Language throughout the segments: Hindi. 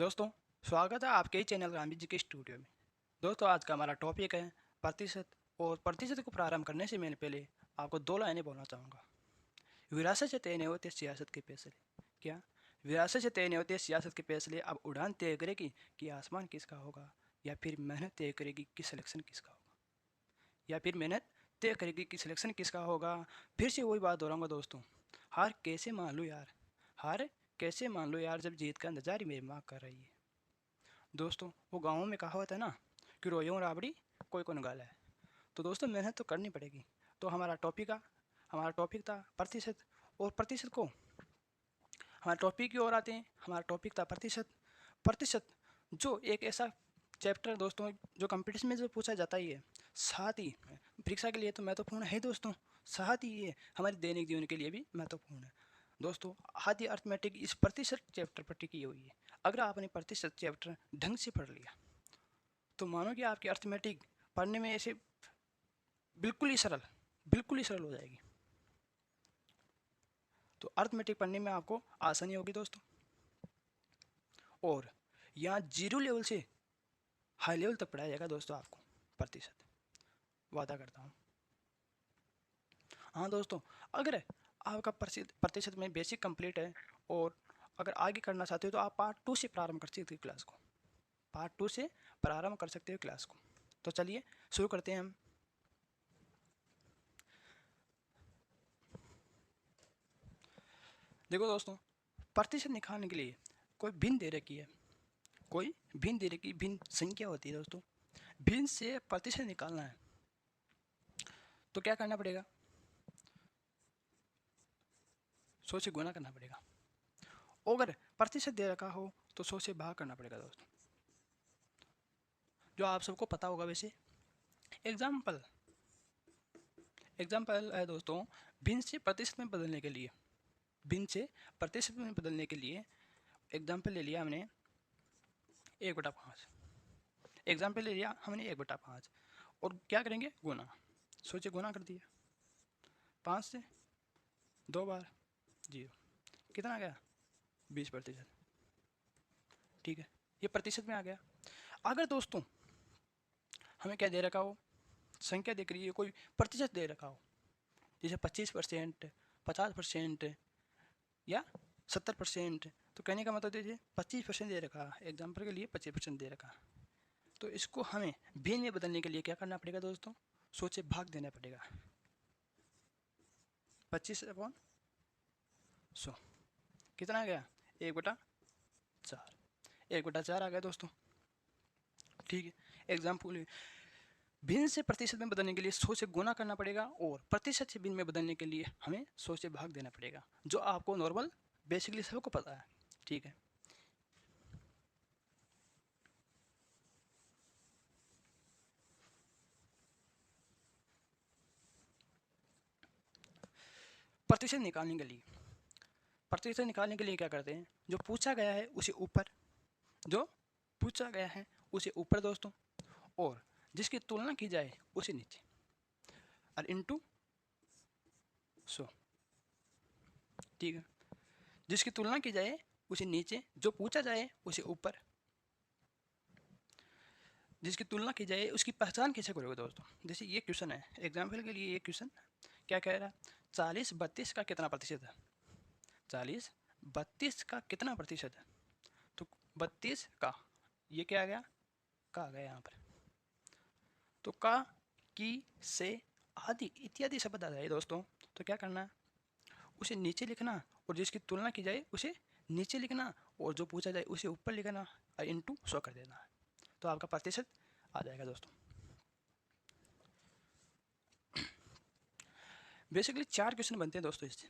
दोस्तों, स्वागत है आपके ही चैनल गांधी जी के स्टूडियो में। दोस्तों, आज का हमारा टॉपिक है प्रतिशत। और प्रतिशत को प्रारंभ करने से मैंने पहले आपको दो लाइनें बोलना चाहूँगा। विरासत से तय नहीं होते सियासत के फैसले। क्या? विरासत से तय नहीं होते सियासत के फैसले। अब उड़ान तय करेगी कि आसमान किसका होगा, या फिर मेहनत तय करेगी कि सिलेक्शन किसका होगा, या फिर मेहनत तय करेगी कि सिलेक्शन किसका होगा। फिर से वही बात दोहराऊंगा दोस्तों, हार कैसे मान लो यार, हार कैसे मान लो यार, जब जीत का इंतजार ही मेरी माँ कर रही है। दोस्तों, वो गाँवों में कहावत है ना कि रोइयों राबड़ी कोई को निकाला है। तो दोस्तों, मेहनत तो करनी पड़ेगी। तो हमारा टॉपिक था प्रतिशत। और प्रतिशत को हमारे टॉपिक की ओर आते हैं। हमारा टॉपिक था प्रतिशत। प्रतिशत जो एक ऐसा चैप्टर दोस्तों, जो कंपटीशन में जो पूछा जाता ही है, साथ ही परीक्षा के लिए तो महत्वपूर्ण है दोस्तों, साथ ही ये हमारे दैनिक जीवन के लिए भी महत्वपूर्ण है दोस्तों। आधी अर्थमेटिक इस प्रतिशत चैप्टर पर टिकी हुई है। अगर आपने प्रतिशत चैप्टर ढंग से पढ़ लिया तो मानो कि आपकी अर्थमेटिक पढ़ने में ऐसे बिल्कुल ही सरल बिल्कुल ही सरल हो जाएगी। तो अर्थमेटिक पढ़ने में आपको आसानी होगी दोस्तों। और यहाँ जीरो लेवल से हाई लेवल तक पढ़ाया जाएगा दोस्तों आपको प्रतिशत, वादा करता हूँ। हाँ दोस्तों, अगर आपका प्रतिशत में बेसिक कंप्लीट है और अगर आगे करना चाहते हो तो आप पार्ट 2 से प्रारंभ कर सकते हो क्लास को। पार्ट 2 से प्रारंभ कर सकते हो क्लास को। तो चलिए शुरू करते हैं हम। देखो दोस्तों, प्रतिशत निकालने के लिए कोई भिन्न दे रखी है, कोई भिन्न दे रखी भिन्न संख्या होती है दोस्तों। भिन्न से प्रतिशत निकालना है तो क्या करना पड़ेगा? 100 से गुना करना पड़ेगा। अगर प्रतिशत दे रखा हो तो 100 से भाग करना पड़ेगा दोस्तों, जो आप सबको पता होगा वैसे। एग्जाम्पल एग्जाम्पल है दोस्तों, भिन्न से प्रतिशत में बदलने के लिए, भिन्न से प्रतिशत में बदलने के लिए एग्जाम्पल ले लिया हमने 1/5। एग्जाम्पल ले लिया हमने 1/5 और क्या करेंगे? गुना। 100 से गुना कर दिया, 5 से 2 बार 0, कितना आ गया? 20%। ठीक है, ये प्रतिशत में आ गया। अगर दोस्तों हमें क्या दे रखा हो, संख्या दिख रही है, कोई प्रतिशत दे रखा हो, जैसे 25%, 50% या 70%, तो कहने का मतलब देखिए 25% दे रखा है, एग्जाम्पल के लिए 25% दे रखा है, तो इसको हमें भिन्न में बदलने के लिए क्या करना पड़ेगा दोस्तों? 100 से भाग देना पड़ेगा। 25/100 कितना आ गया? 1/4। 1/4 आ गया दोस्तों। ठीक है, एग्जाम्पल भिन्न से प्रतिशत में बदलने के लिए 100 से गुना करना पड़ेगा और प्रतिशत से भिन्न में बदलने के लिए हमें 100 से भाग देना पड़ेगा, जो आपको नॉर्मल बेसिकली सबको पता है। ठीक है, प्रतिशत निकालने के लिए क्या करते हैं? जो पूछा गया है उसे ऊपर, जो पूछा गया है उसे ऊपर दोस्तों, और जिसकी तुलना की जाए उसे नीचे, और इंटू 100। ठीक है, जिसकी तुलना की जाए उसे नीचे, जो पूछा जाए उसे ऊपर, जिसकी तुलना की जाए उसकी पहचान कैसे करोगे दोस्तों? जैसे ये क्वेश्चन है, एग्जाम्पल के लिए ये क्वेश्चन क्या कह रहा है? 40/32 का कितना प्रतिशत है? 40/32 का कितना प्रतिशत है? तो 32 का, ये क्या आ गया? का आ गया यहाँ पर। तो का, की, से, आदि इत्यादि शब्द आ जाए दोस्तों, तो क्या करना है? उसे नीचे लिखना, और जिसकी तुलना की जाए उसे नीचे लिखना, और जो पूछा जाए उसे ऊपर लिखना, और इंटू 100 कर देना है, तो आपका प्रतिशत आ जाएगा दोस्तों। बेसिकली 4 क्वेश्चन बनते हैं दोस्तों इससे,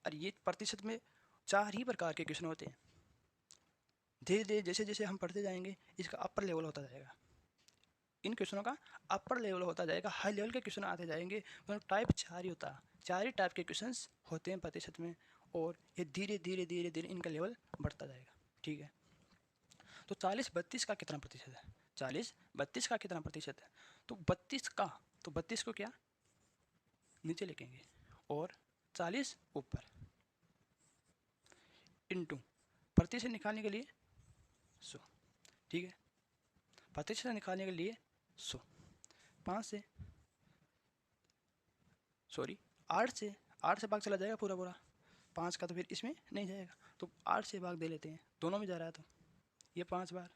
और ये प्रतिशत में 4 ही प्रकार के क्वेश्चन होते हैं। धीरे धीरे जैसे जैसे हम पढ़ते जाएंगे इसका अपर लेवल होता जाएगा, इन क्वेश्चनों का अपर लेवल होता जाएगा, हाई लेवल के क्वेश्चन आते जाएंगे। मतलब टाइप 4 ही होता है, 4 ही टाइप के क्वेश्चन होते हैं प्रतिशत में, और ये धीरे धीरे धीरे धीरे इनका लेवल बढ़ता जाएगा। ठीक है, तो 40/32 का कितना प्रतिशत है? 40/32 का कितना प्रतिशत है? तो 32 का, तो 32 को क्या नीचे लिखेंगे और 40 ऊपर, इंटू प्रतिशत निकालने के लिए 100। ठीक है, प्रतिशत निकालने के लिए 100, 5 से सॉरी 8 से भाग चला जाएगा पूरा पूरा, 5 का तो फिर इसमें नहीं जाएगा, तो 8 से भाग दे लेते हैं, दोनों में जा रहा है तो ये 5 बार,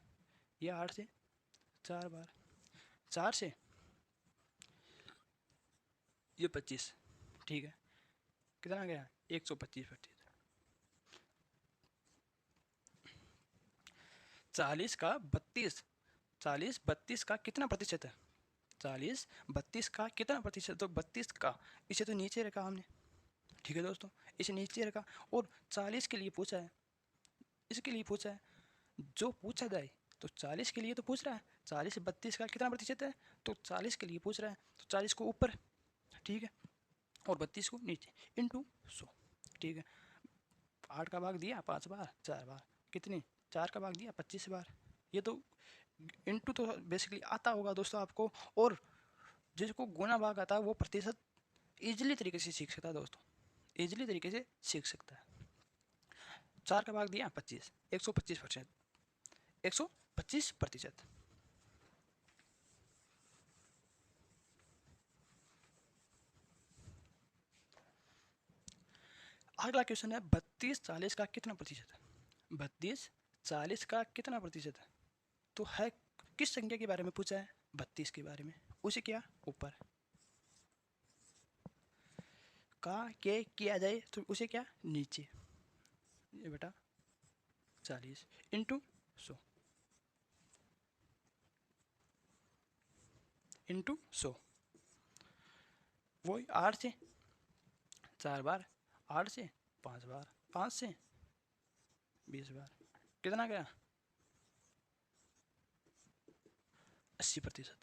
ये 8 से 4 बार, 4 से ये 25। ठीक है, कितना गया 125%। 40 का 32, 40 32 का कितना प्रतिशत है, 40 32 का कितना प्रतिशत, तो 32 का, इसे तो नीचे रखा हमने। ठीक है दोस्तों, इसे नीचे रखा और 40 के लिए पूछा है, इसके लिए पूछा है, जो पूछा जाए तो 40 के लिए तो पूछ रहा है, 40 से 32 का कितना प्रतिशत है, तो 40 के लिए पूछ रहा है, तो 40 को ऊपर, ठीक है, और 32 को नीचे, इंटू 100। ठीक है, 8 का भाग दिया 5 बार, 4 बार, कितने, 4 का भाग दिया 25 बार, ये तो इंटू तो बेसिकली आता होगा दोस्तों आपको, और जिसको गुना भाग आता है वो प्रतिशत ईजिली तरीके से सीख सकता है दोस्तों, ईजिली तरीके से सीख सकता है। 4 का भाग दिया 25, 125%, 125%। अगला क्वेश्चन है 32 40 का कितना प्रतिशत है, 32 40 का कितना प्रतिशत है, तो है किस संख्या के बारे में पूछा है, 32 के बारे में, उसे क्या ऊपर का के किया जाए तो उसे क्या नीचे, ये बेटा 40 इंटू 100, इंटू 100, वही 8 से 4 बार, 8 से 5 बार, 5 से 20 बार, कितना गया 80%,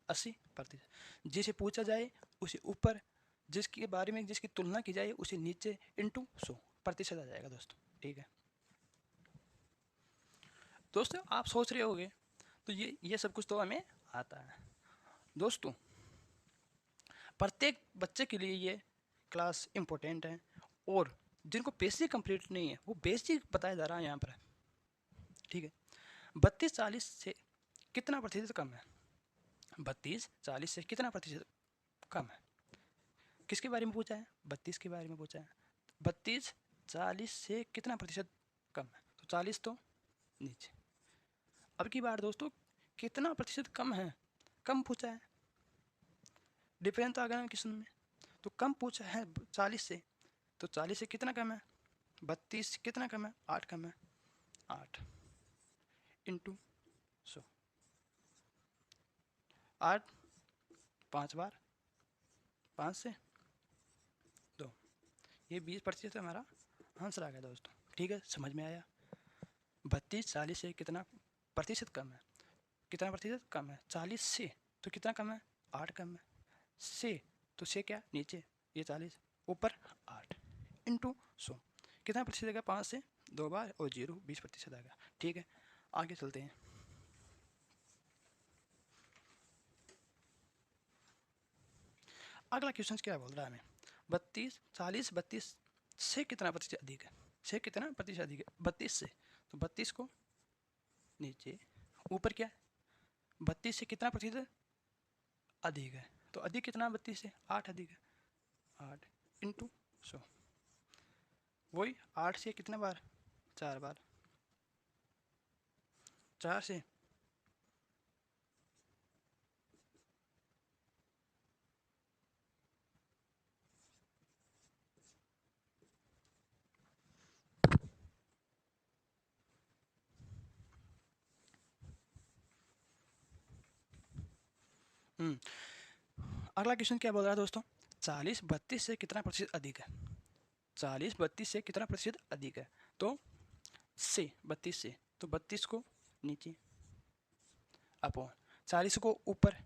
80%। जिसे पूछा जाए उसे ऊपर, जिसके बारे में जिसकी तुलना की जाए उसे नीचे, इंटू 100% आ जाएगा दोस्तों। ठीक है दोस्तों, आप सोच रहे होंगे तो ये सब कुछ तो हमें आता है दोस्तों, प्रत्येक बच्चे के लिए ये क्लास इम्पोर्टेंट है, और जिनको बेसिक कंप्लीट नहीं है वो बेसिक बताया जा रहा है यहाँ पर। ठीक है, 32 40 से कितना प्रतिशत कम है, 32 40 से कितना प्रतिशत कम है, किसके बारे में पूछा है, 32 के बारे में पूछा है, 32 40 से कितना प्रतिशत कम है, तो 40 तो नीचे। अब की बार दोस्तों कितना प्रतिशत कम है, कम पूछा है, डिफरेंस तो आ गया ना क्वेश्चन में, तो कम पूछा है 40 से, तो 40 से कितना कम है, 32 कितना कम है, 8 कम है, 8 इंटू 100, 8 5 बार, 5 से 2, ये 20% हमारा आंसर आ गया दोस्तों। ठीक है, समझ में आया, 32 40 से कितना प्रतिशत कम है, कितना प्रतिशत कम है, 40 से तो कितना कम है, 8 कम है, से तो से क्या नीचे, ये 40 ऊपर 8 इंटू 100, कितना प्रतिशत आएगा, 5 से 2 बार और 0 20% आएगा। ठीक है, आगे चलते हैं। अगला क्वेश्चन क्या बोल रहा है हमें, 32 40 32 से कितना प्रतिशत अधिक है, से कितना प्रतिशत अधिक है, 32 से, तो 32 को नीचे, ऊपर क्या, 32 से कितना प्रतिशत अधिक है, तो अधिक कितना 32 से, 8 अधिक है, 8 इंटू 100, वही 8 से कितना बार, 4 बार, 4 से अगला क्वेश्चन क्या बोल रहा है दोस्तों, 40 32 से कितना प्रतिशत अधिक है, 40 32 से कितना प्रतिशत अधिक है, तो से 32 से, तो 32 को नीचे अपॉन 40 को ऊपर,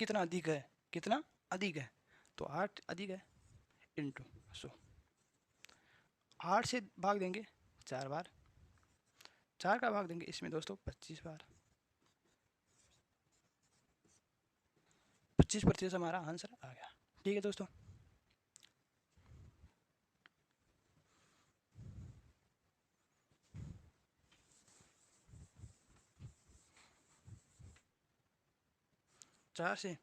कितना अधिक है, कितना अधिक है, तो 8 अधिक है, इंटू 100, 8 से भाग देंगे 4 बार, 4 का भाग देंगे इसमें दोस्तों 25 बार, 25% हमारा आंसर आ गया। ठीक है दोस्तों, 4 से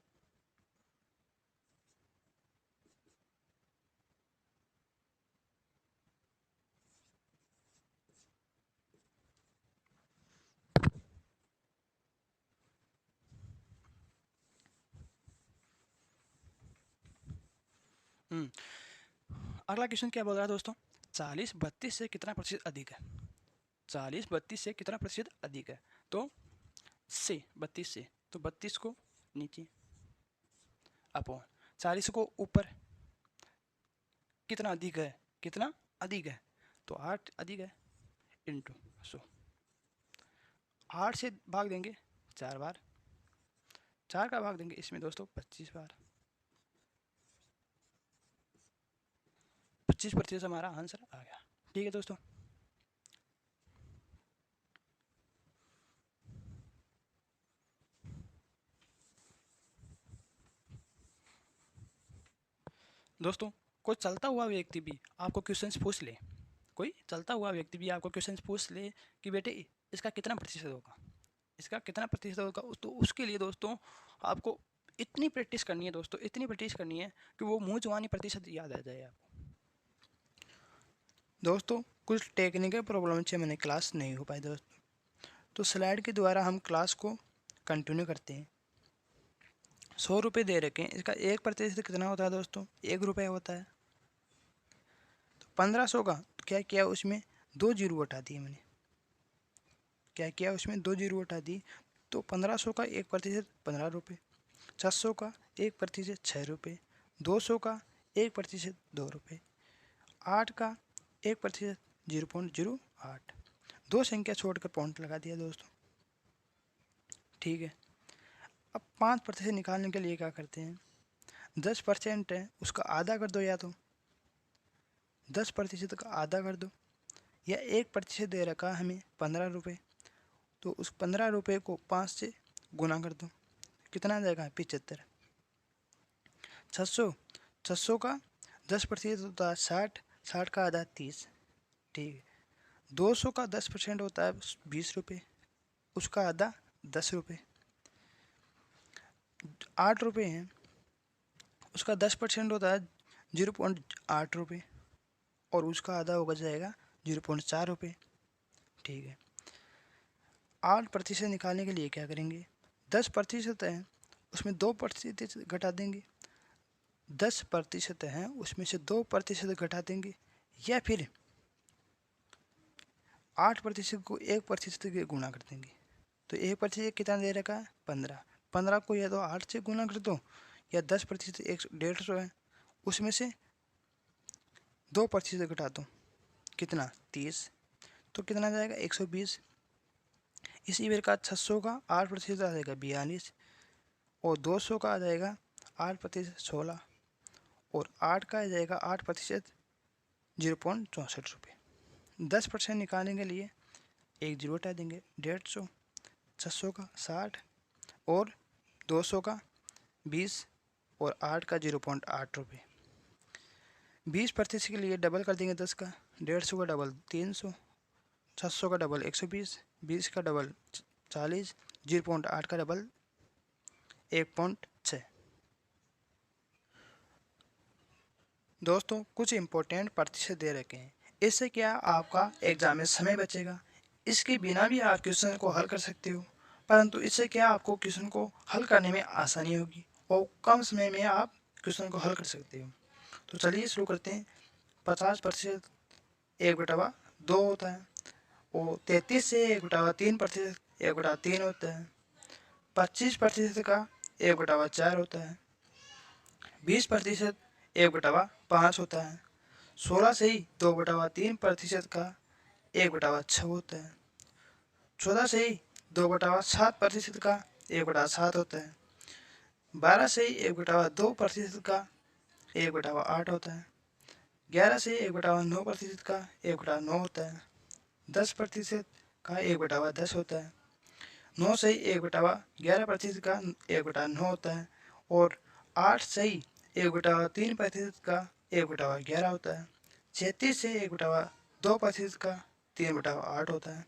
अगला क्वेश्चन क्या बोल रहा है दोस्तों, 40 32 से कितना प्रतिशत अधिक है। 40 32 से कितना प्रतिशत अधिक है, तो से 32 से, तो 32 को नीचे अपॉन 40 को ऊपर, कितना अधिक है, कितना अधिक है, तो 8 अधिक है, इंटू 100। 8 से भाग देंगे 4 बार, 4 का भाग देंगे इसमें दोस्तों 25 बार, 25% हमारा आंसर आ गया। ठीक है दोस्तों। दोस्तों कोई चलता हुआ व्यक्ति भी आपको क्वेश्चंस पूछ ले, कोई चलता हुआ व्यक्ति भी आपको क्वेश्चंस पूछ ले कि बेटे इसका कितना प्रतिशत होगा, इसका कितना प्रतिशत होगा, तो उसके लिए दोस्तों आपको इतनी प्रैक्टिस करनी है दोस्तों, इतनी प्रैक्टिस करनी है कि वो मुंह जुबानी प्रतिशत याद आ जाए आपको। दोस्तों कुछ टेक्निकल प्रॉब्लम से मैंने क्लास नहीं हो पाई दोस्तों, तो स्लाइड के द्वारा हम क्लास को कंटिन्यू करते हैं। 100 रुपये दे रखे हैं, इसका 1% कितना होता है दोस्तों, 1 रुपये होता है। तो 1500 का तो क्या किया, उसमें 2 जीरो हटा दिए मैंने, क्या किया उसमें 2 जीरो हटा दी, तो 1500 का 1% 15 रुपये, 700 का 1% 6 रुपये, 200 का 1% 2 रुपये, 8 का 1% 0.08, 2 संख्या छोड़कर पॉइंट लगा दिया दोस्तों। ठीक है, अब 5% निकालने के लिए क्या करते हैं, 10% है उसका आधा कर दो, या तो 10% का आधा कर दो, या 1% दे रखा हमें 15 रुपये, तो उस 15 रुपये को 5 से गुना कर दो, कितना आ जाएगा 75। 600 का 10% होता है 60, 60 का आधा 30। ठीक है, 200 का 10% होता है 20 रुपये, उसका आधा 10 रुपये, 8 रुपये हैं, उसका 10% होता है 0.8 रुपये, और उसका आधा होगा जाएगा 0.4 रुपये। ठीक है, 8% निकालने के लिए क्या करेंगे, 10% है उसमें 2% घटा देंगे, 10% है उसमें से 2% घटा देंगे, या फिर 8% को 1% के गुना कर देंगे। तो 1% कितना दे रखा है 15, 15 को या तो 8 से गुना कर दो, या 10% 150 है उसमें से 2% घटा दो, कितना 30, तो कितना जाएगा 120। इसी प्रकार 600 का 8% आ जाएगा 42, और 200 का आ जाएगा 8% 16, और 8 का आ जाएगा 8% 0.64 रुपये। 10% निकालने के लिए एक जीरो हटा देंगे, 150, 600 का 60, और 200 का 20, और 8 का 0.8 रुपये। 20% के लिए डबल कर देंगे 10 का, 150 का डबल 300, 600 का डबल 120, 20 का डबल 40, 0.8 का डबल 1.6। दोस्तों कुछ इम्पोर्टेंट प्रतिशत दे रखे हैं, इससे क्या आपका एग्जाम में समय बचेगा, इसके बिना भी आप क्वेश्चन को हल कर सकते हो, परंतु इससे क्या आपको क्वेश्चन को हल करने में आसानी होगी और कम समय में आप क्वेश्चन को हल कर सकते हो। तो चलिए शुरू करते हैं। 50% 1/2 होता है, और 33 से 1/3% 1/3 होता है, 25% का 1/4 होता है, 20% 1/5 होता है, 16 से ही 2/3% का 1/6 होता है, 14 से ही 2/7% का 1/7 होता है, 12 से ही 1/2% का 1/8 होता है, 11 से 1/9% का 1/9 होता है, 10% का 1/10 होता है, 9 से 1/11% का 1/9 होता है, और 8 से 1/3% का 1/11 होता है, 36 से 1/2% का 3/8 होता है,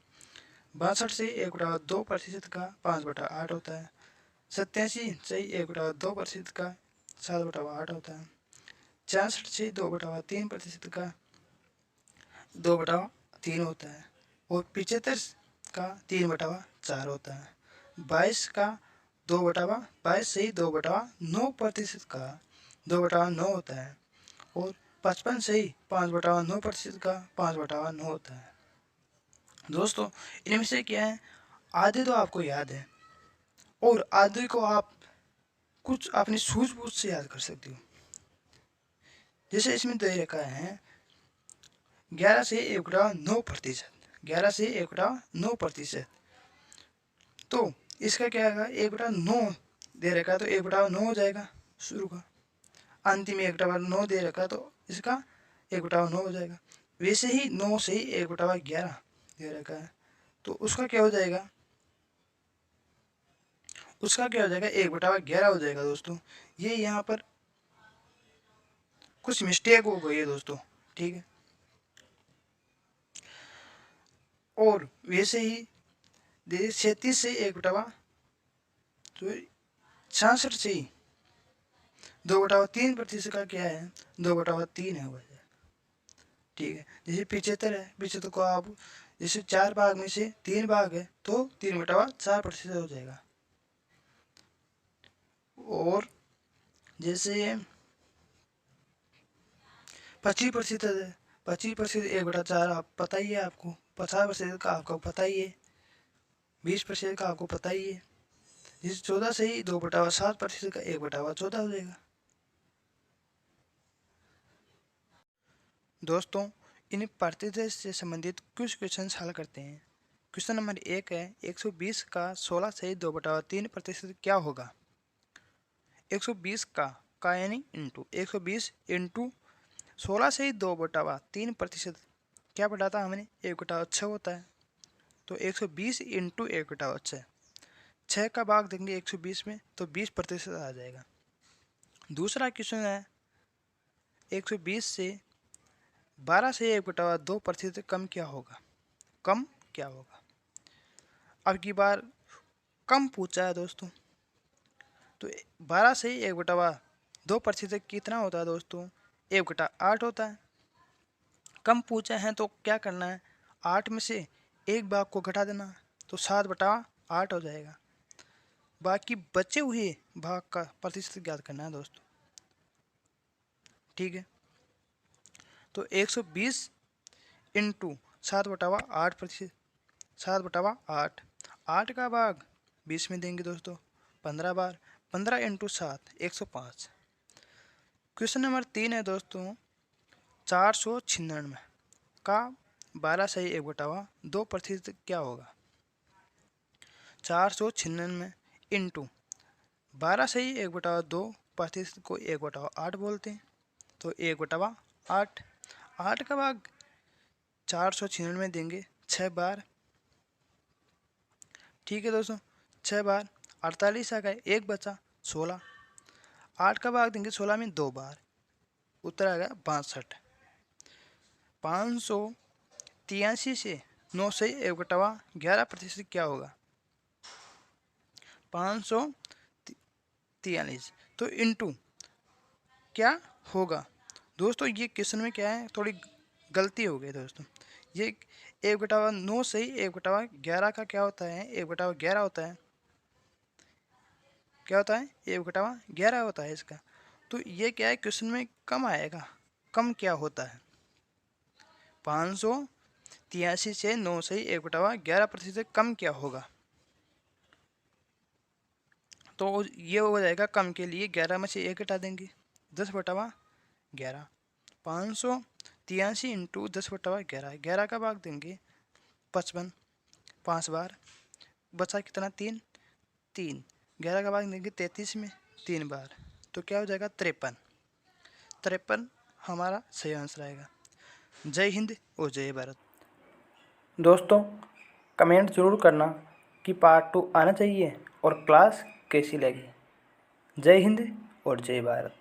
62 से 1/2% का 5/8 होता है, 87 सही 1/2% का 7/8 होता है। 64 से 2/3% का 2/3 होता है। और 75 का 3/4 होता है। 22 का 22 से 2/9% का 2/9 होता है। और 55 से 5/9% का 5/9 होता है। दोस्तों इनमें से क्या है, आधे तो आपको याद है और आधे को आप कुछ अपनी सूझबूझ से याद कर सकते हो। जैसे इसमें दे रखा है 11 से 1/9%, 11 से 1/9%। तो इसका क्या आएगा, 1/9 दे रखा है तो 1/9 हो जाएगा शुरू का। अंतिम 1/9 दे रखा है तो इसका 1/9 हो जाएगा। वैसे ही 9 से 1/11 दे रखा है तो उसका क्या हो जाएगा, उसका क्या हो जाएगा 1/11 हो जाएगा। दोस्तों ये यहाँ पर कुछ मिस्टेक हो गई है दोस्तों, ठीक है। और वैसे ही 37 से 66 से 2/3% का क्या है, 2/3 है वह, ठीक है। जैसे 75 है, 75 को आप जैसे 4 भाग में से 3 भाग है तो 3/4% हो जाएगा। और जैसे 25% है, 25% 1/4 आप पता ही है आपको, 50% का आपको पता ही है, 20% का आपको पता ही है। जैसे 14 से ही 2/7% का 1/14 हो जाएगा। दोस्तों इन प्रतिशत से संबंधित कुछ क्वेश्चन हल करते हैं। क्वेश्चन नंबर 1 है 120 का 16 से 2/3% क्या होगा। 120 का यानी इंटू 120 इंटू 16 से 2/3% क्या बढ़ाता हमने 1/6 होता है। तो 120 इंटू 1/6, 6 का भाग देंगे 120 में तो 20% आ जाएगा। दूसरा क्वेश्चन है 120 से 12 से 1/2% कम क्या होगा, कम क्या होगा। अब की बार कम पूछा है दोस्तों, तो 12 से 1/2% कितना होता है दोस्तों, 1/8 होता है। कम पूछा है तो क्या करना है, 8 में से एक भाग को घटा देना तो 7/8 हो जाएगा। बाकी बचे हुए भाग का प्रतिशत ज्ञात करना है दोस्तों, ठीक है। तो 120 इंटू 7/8%, 7/8, 8 का भाग 20 में देंगे दोस्तों 15 बार, 15 इंटू 7 105। क्वेश्चन नंबर 3 है दोस्तों 496 का 12 से 1/2% क्या होगा। 496 इंटू 12 से 1/2% को 1/8 बोलते हैं तो 1/8, 8 का भाग 496 में देंगे 6 बार, ठीक है दोस्तों। 6 बार 48 आ गए, एक बचा 16, 8 का भाग देंगे 16 में 2 बार, उत्तर आ गया 62। 583 से 9 से 1/11% क्या होगा, 543। तो इंटू क्या होगा दोस्तों, ये क्वेश्चन में क्या है थोड़ी गलती हो गई दोस्तों। ये 1/9 से 1/11 का क्या होता है, 1/11 होता है, क्या होता है 1/11 होता है इसका। तो ये क्या है क्वेश्चन में कम आएगा, कम क्या होता है, 583 से 9 से 1/11% कम क्या होगा। तो ये हो जाएगा कम के लिए 11 में से 1 हटा देंगे 10/11, 583 इंटू 10/11, 11 का भाग देंगे 55, 5 बार, बचा कितना 3, 3, 11 का भाग देंगे 33 में 3 बार, तो क्या हो जाएगा 53। 53 हमारा सही आंसर आएगा। जय हिंद और जय भारत। दोस्तों कमेंट ज़रूर करना कि पार्ट 2 आना चाहिए और क्लास कैसी लगी। जय हिंद और जय भारत।